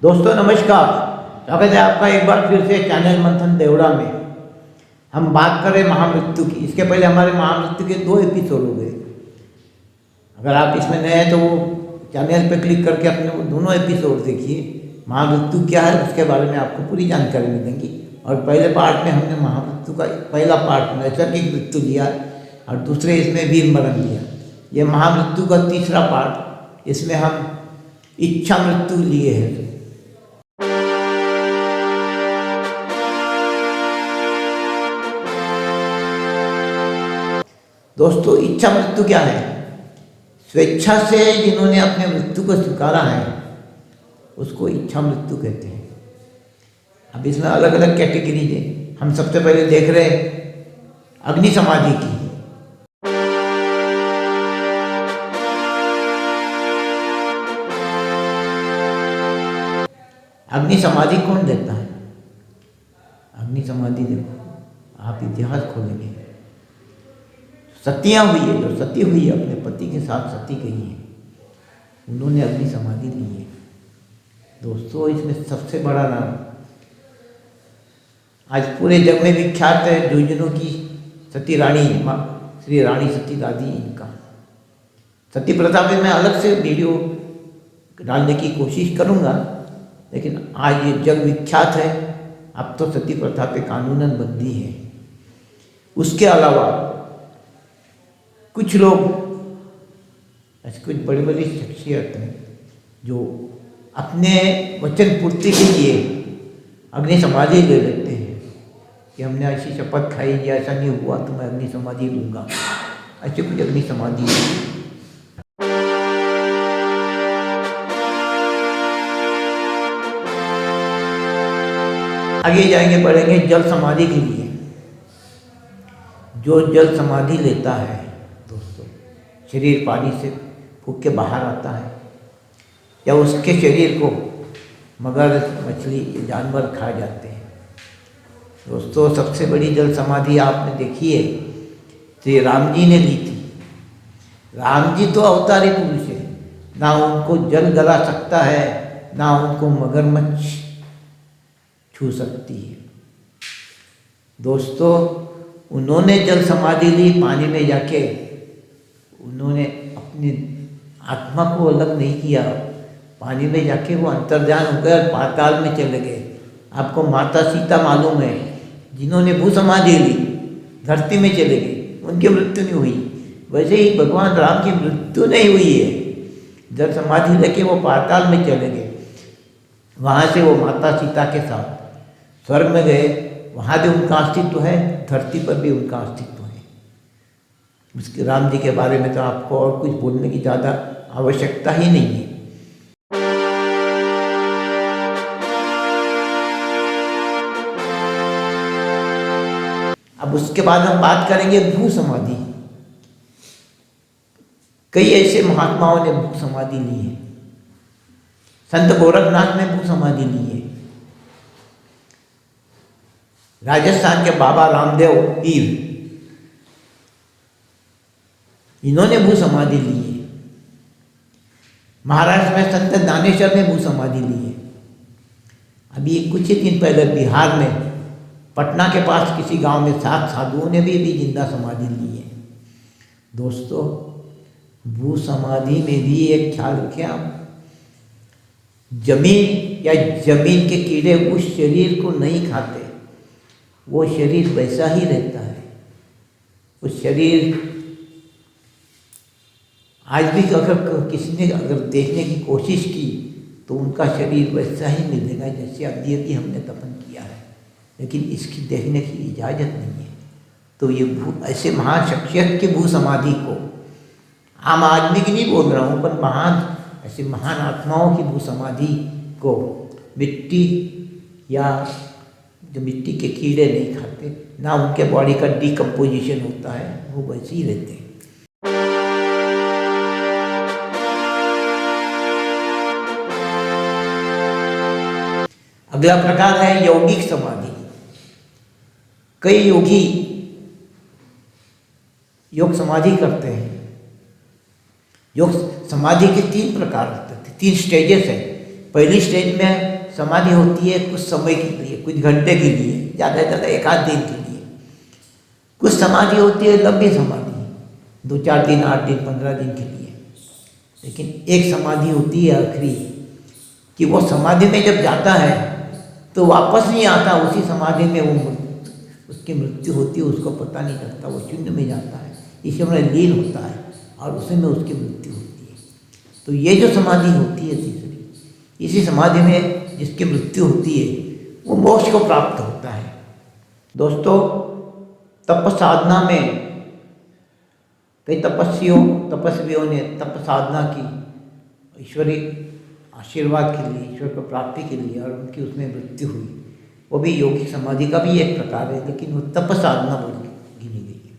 दोस्तों नमस्कार, स्वागत है आपका एक बार फिर से चैनल मंथन देवड़ा में। हम बात करें महामृत्यु की। इसके पहले हमारे महामृत्यु के 2 एपिसोड हो गए। अगर आप इसमें नए हैं तो वो चैनल पे क्लिक करके अपने वो दोनों एपिसोड देखिए। महामृत्यु क्या है उसके बारे में आपको पूरी जानकारी मिलेगी। और पहले पार्ट में हमने महामृत्यु का पहला पार्ट नैसर्गिक मृत्यु लिया और दूसरे इसमें वीर मरण लिया। ये महामृत्यु का तीसरा पार्ट, इसमें हम इच्छा मृत्यु लिए हैं। दोस्तों इच्छा मृत्यु क्या है? स्वेच्छा से जिन्होंने अपने मृत्यु को स्वीकारा है उसको इच्छा मृत्यु कहते हैं। अब इसमें अलग अलग कैटेगरी है। हम सबसे पहले देख रहे हैं अग्नि समाधि की। अग्नि समाधि कौन देता है? अग्नि समाधि देखो, आप इतिहास खोलेंगे, सतियाँ हुई है, जो सती हुई है अपने पति के साथ सती गई है, उन्होंने अग्नि समाधि ली है। दोस्तों इसमें सबसे बड़ा नाम आज पूरे जग में विख्यात है झुंझुनू की सती रानी, श्री रानी सती दादी। इनका सती प्रथा पे मैं अलग से वीडियो डालने की कोशिश करूँगा, लेकिन आज ये जग विख्यात है। अब तो सती प्रथा पे कानूनन बंदी है। उसके अलावा कुछ लोग, ऐसे कुछ बड़ी बड़ी शख्सियत हैं जो अपने वचन पूर्ति के लिए अग्नि समाधि ले लेते हैं कि हमने ऐसी शपथ खाई कि ऐसा नहीं हुआ तो मैं अग्नि समाधि लूँगा। ऐसे कुछ अग्नि समाधि आगे जाएंगे, बढ़ेंगे जल समाधि के लिए। जो जल समाधि लेता है दोस्तों, शरीर पानी से फूंक के बाहर आता है या उसके शरीर को मगर, मछली, जानवर खा जाते हैं। दोस्तों सबसे बड़ी जल समाधि आपने देखी है, श्री राम जी ने ली थी। राम जी तो अवतारी पुरुष है, ना उनको जल गला सकता है, ना उनको मगरमच्छ छू सकती है। दोस्तों उन्होंने जल समाधि ली, पानी में जाके उन्होंने अपनी आत्मा को अलग नहीं किया, पानी में जाके वो अंतर्ध्यान हो गए और पाताल में चले गए। आपको माता सीता मालूम है, जिन्होंने भू समाधि ली धरती में चले गए, उनकी मृत्यु नहीं हुई। वैसे ही भगवान राम की मृत्यु नहीं हुई है, जल समाधि लेके वो पाताल में चले गए। वहाँ से वो माता सीता के साथ स्वर्ग में गए, वहाँ भी उनका अस्तित्व है, धरती पर भी उनका अस्तित्व है। उसके राम जी के बारे में तो आपको और कुछ बोलने की ज़्यादा आवश्यकता ही नहीं है। अब उसके बाद हम बात करेंगे भू समाधि। कई ऐसे महात्माओं ने भू समाधि ली है। संत गोरखनाथ ने भू समाधि ली है। राजस्थान के बाबा रामदेव पीर, इन्होंने भू समाधि ली है। महाराष्ट्र में संत ज्ञानेश्वर ने भू समाधि ली है। अभी कुछ ही दिन पहले बिहार में पटना के पास किसी गांव में 7 साधुओं ने भी जिंदा समाधि ली है। दोस्तों भू समाधि में भी एक ख्याल रखें आप, जमीन या जमीन के कीड़े उस शरीर को नहीं खाते, वो शरीर वैसा ही रहता है। उस शरीर आज भी अगर किसी ने अगर देखने की कोशिश की तो उनका शरीर वैसा ही मिलेगा जैसे अभी हमने दफन किया है, लेकिन इसकी देखने की इजाज़त नहीं है। तो ये ऐसे महान शख्सियत के भू समाधि को, आम आदमी की नहीं बोल रहा हूँ, पर महान ऐसे महान आत्माओं की भू समाधि को मिट्टी या जो मिट्टी के कीड़े नहीं खाते, ना उनके बॉडी का डिकम्पोजिशन होता है, वो वैसे ही रहते हैं। अगला प्रकार है यौगिक समाधि। कई योगी योग समाधि करते हैं। योग समाधि के 3 प्रकार होते हैं, 3 स्टेजेस हैं। पहली स्टेज में समाधि होती है कुछ समय के लिए, कुछ घंटे के लिए, ज़्यादा से ज़्यादा एक आध दिन के लिए। कुछ समाधि होती है लंबी समाधि, 2-4 दिन, 8 दिन, 15 दिन के लिए। लेकिन एक समाधि होती है आखिरी, कि वो समाधि में जब जाता है तो वापस नहीं आता, उसी समाधि में वो उसकी मृत्यु होती है, उसको पता नहीं चलता, वो शून्य में जाता है, ईश्वर में लीन होता है और उसी में उसकी मृत्यु होती है। तो ये जो समाधि होती है तीसरी, इसी समाधि में जिसकी मृत्यु होती है वो मोक्ष को प्राप्त होता है। दोस्तों, तप साधना में कई तपस्वियों ने तप साधना की ईश्वरीय आशीर्वाद के लिए, ईश्वर को प्राप्ति के लिए, और उनकी उसमें मृत्यु हुई। वो भी योगिक समाधि का भी एक प्रकार है, लेकिन वो तप साधना बोल के गिनी गई है।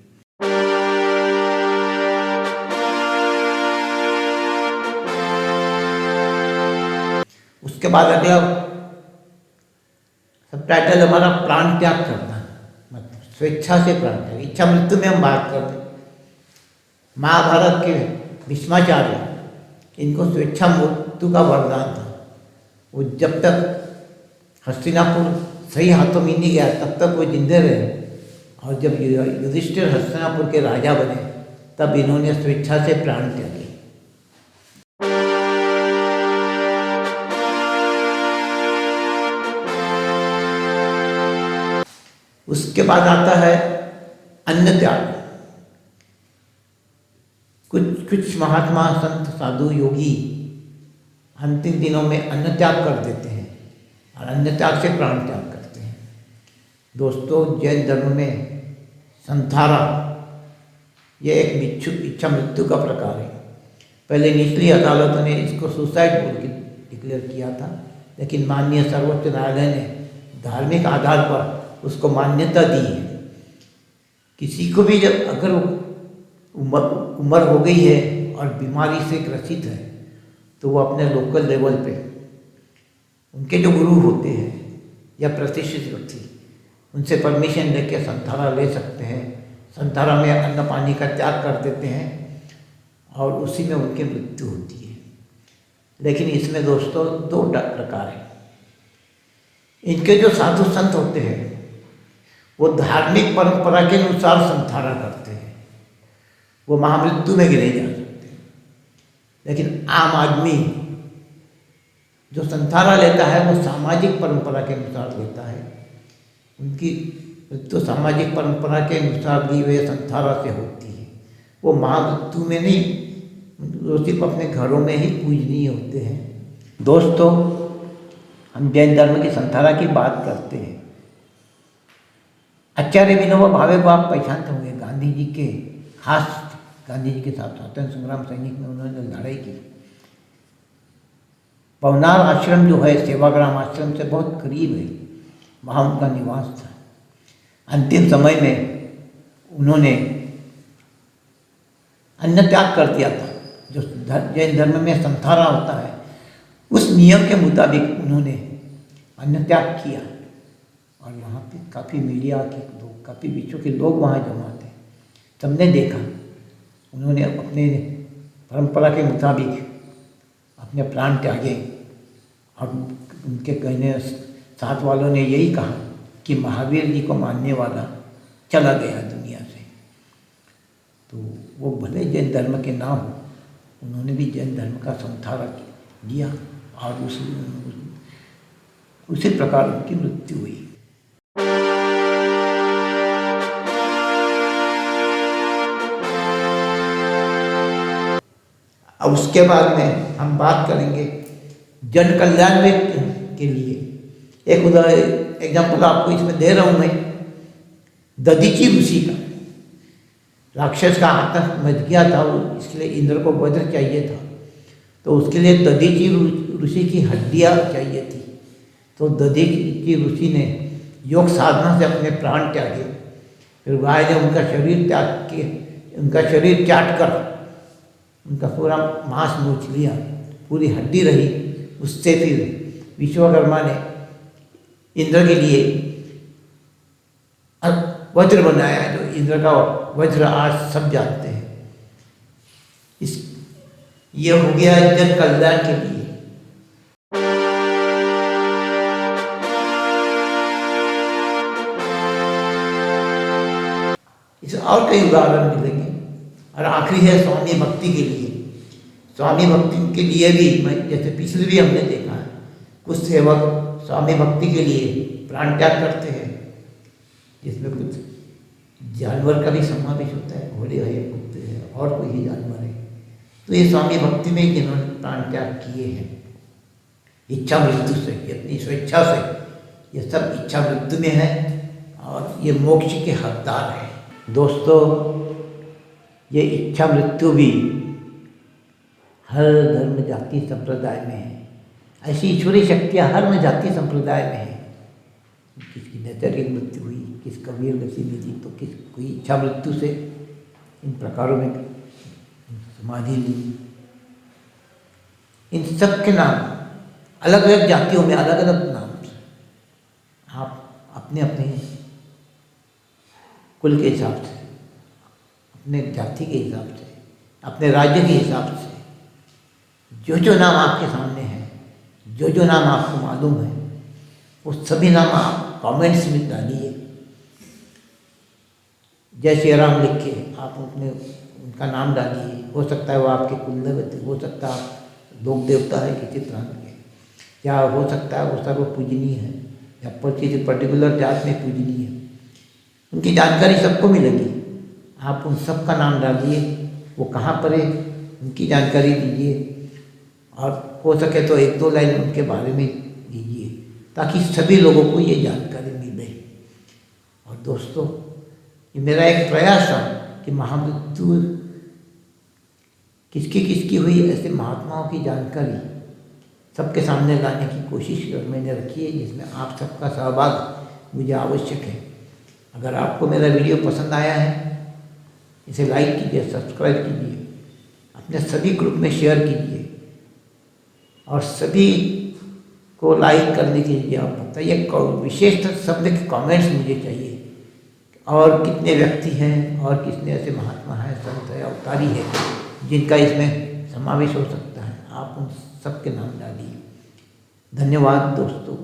उसके बाद अगला सब टाइटल हमारा प्राण त्याग करना, मतलब स्वेच्छा से प्राण त्याग। इच्छा मृत्यु में हम बात करते हैं। महाभारत के भीष्माचार्य, इनको स्वेच्छा मृत्यु का वरदान था। वो जब तक हस्तिनापुर सही हाथों में नहीं गया तब तक वो जिंदे रहे, और जब युधिष्ठिर हस्तिनापुर के राजा बने तब इन्होंने स्वेच्छा से प्राण त्यागे। उसके बाद आता है अन्न त्याग। कुछ महात्मा, संत, साधु, योगी अंतिम दिनों में अन्न त्याग कर देते हैं और अन्न त्याग से प्राण त्याग करते हैं। दोस्तों, जैन धर्म में संथारा यह एक इच्छा मृत्यु का प्रकार है। पहले निचली अदालतों ने इसको सुसाइड बोल के डिक्लेयर किया था, लेकिन माननीय सर्वोच्च न्यायालय ने धार्मिक आधार पर उसको मान्यता दी है। किसी को भी जब अगर उम्र हो गई है और बीमारी से ग्रसित है तो वो अपने लोकल लेवल पे उनके जो गुरु होते हैं या प्रतिष्ठित व्यक्ति, उनसे परमिशन लेके संथारा ले सकते हैं। संथारा में अन्न पानी का त्याग कर देते हैं और उसी में उनकी मृत्यु होती है। लेकिन इसमें दोस्तों 2 प्रकार हैं। इनके जो साधु संत होते हैं वो धार्मिक परंपरा के अनुसार संथारा करते हैं, वो महामृत्यु में गिरे जा सकते हैं। लेकिन आम आदमी जो संथारा लेता है वो सामाजिक परंपरा के अनुसार लेता है। उनकी तो सामाजिक परंपरा के अनुसार दी हुई संथारा से होती है, वो महामृत्यु में नहीं, वो सिर्फ अपने घरों में ही पूजनीय होते हैं। दोस्तों, हम जैन धर्म की संथारा की बात करते हैं। आचार्य विनोबा भावे को आप पहचानते होंगे, गांधी जी के खास, गांधी जी के साथ स्वतंत्र संग्राम सैनिक में उन्होंने लड़ाई की। पवनार आश्रम जो है सेवाग्राम आश्रम से बहुत करीब है, वहाँ उनका निवास था। अंतिम समय में उन्होंने अन्न त्याग कर दिया था। जो जैन धर्म में संथारा होता है उस नियम के मुताबिक उन्होंने अन्न त्याग किया। और वहाँ पे काफ़ी मीडिया के लोग, काफ़ी विश्व के लोग वहाँ जमा थे, सबने देखा। उन्होंने अपने परंपरा के मुताबिक अपने प्राण त्यागे और उनके कहने साथ वालों ने यही कहा कि महावीर जी को मानने वाला चला गया दुनिया से। तो वो भले जैन धर्म के ना हो, उन्होंने भी जैन धर्म का संथारा किया और उसी प्रकार उनकी मृत्यु हुई। अब उसके बाद में हम बात करेंगे जन कल्याण के लिए। एक एग्जाम्पल आपको इसमें दे रहा हूँ मैं, दधीची ऋषि का। राक्षस का आतंक मच गया था, इसलिए इंद्र को वज्र चाहिए था, तो उसके लिए दधीची ऋषि की हड्डियाँ चाहिए थी। तो दधीची ऋषि ने योग साधना से अपने प्राण त्यागे। फिर गाय ने उनका शरीर त्याग के, उनका शरीर चाट कर उनका पूरा मांस नोच लिया, पूरी हड्डी रही। उससे फिर विश्वकर्मा ने इंद्र के लिए वज्र बनाया, जो इंद्र का वज्र आज सब जानते हैं। ये हो गया जन कल्याण के लिए। कई उदाहरण मिलेंगे। और आखिरी है स्वामी भक्ति के लिए। स्वामी भक्ति के लिए भी जैसे पिछले भी हमने देखा है, कुछ सेवक स्वामी भक्ति के लिए प्राण त्याग करते हैं, जिसमें कुछ जानवर का भी समावेश होता है, घोड़े है, कुत्ते हैं और कोई ही जानवर है। तो ये स्वामी भक्ति में जिन्होंने प्राण त्याग किए हैं इच्छा मृत्यु से, अपनी स्वेच्छा से, ये सब इच्छा मृत्यु में है और ये मोक्ष के हकदार हैं। दोस्तों, ये इच्छा मृत्यु भी हर धर्म जाति संप्रदाय में है। ऐसी ईश्वरीय शक्तियाँ हर में जाति संप्रदाय में है। किसकी नैसर्गिक मृत्यु हुई, किसका वीर गति मिली, तो किस कोई इच्छा मृत्यु से इन प्रकारों में समाधि ली। इन सब के नाम अलग अलग जातियों में अलग अलग नाम से आप अपने अपने कुल के हिसाब से, अपने जाति के हिसाब से, अपने राज्य के हिसाब से जो नाम आपके सामने है, जो नाम आपको मालूम है, वो सभी नाम आप कमेंट्स में डालिए। जय श्री राम लिख के आप अपने उनका नाम डालिए। हो सकता है वो आपके कुलदेवता, हो सकता है लोक देवता है किसी प्रांत के, या हो सकता है वो सर्व पूजनीय है या पर किसी पर्टिकुलर जात में पूजनीय है। उनकी जानकारी सबको मिलेगी। आप उन सब का नाम डालिए, वो कहाँ पर है उनकी जानकारी दीजिए, और हो सके तो एक दो लाइन उनके बारे में दीजिए, ताकि सभी लोगों को ये जानकारी मिले। और दोस्तों, ये मेरा एक प्रयास था कि महामृत्यु किसकी हुई, ऐसे महात्माओं की जानकारी सबके सामने लाने की कोशिश मैंने रखी है, जिसमें आप सबका सहभाग मुझे आवश्यक है। अगर आपको मेरा वीडियो पसंद आया है, इसे लाइक कीजिए, सब्सक्राइब कीजिए, अपने सभी ग्रुप में शेयर कीजिए, और सभी को लाइक करने के लिए आप बताइए। विशेषतः शब्द के कमेंट्स मुझे चाहिए, और कितने व्यक्ति हैं और कितने ऐसे महात्मा हैं, संत है, अवतारी है, जिनका इसमें समावेश हो सकता है। आप उन सबके नाम डालिए। धन्यवाद दोस्तों।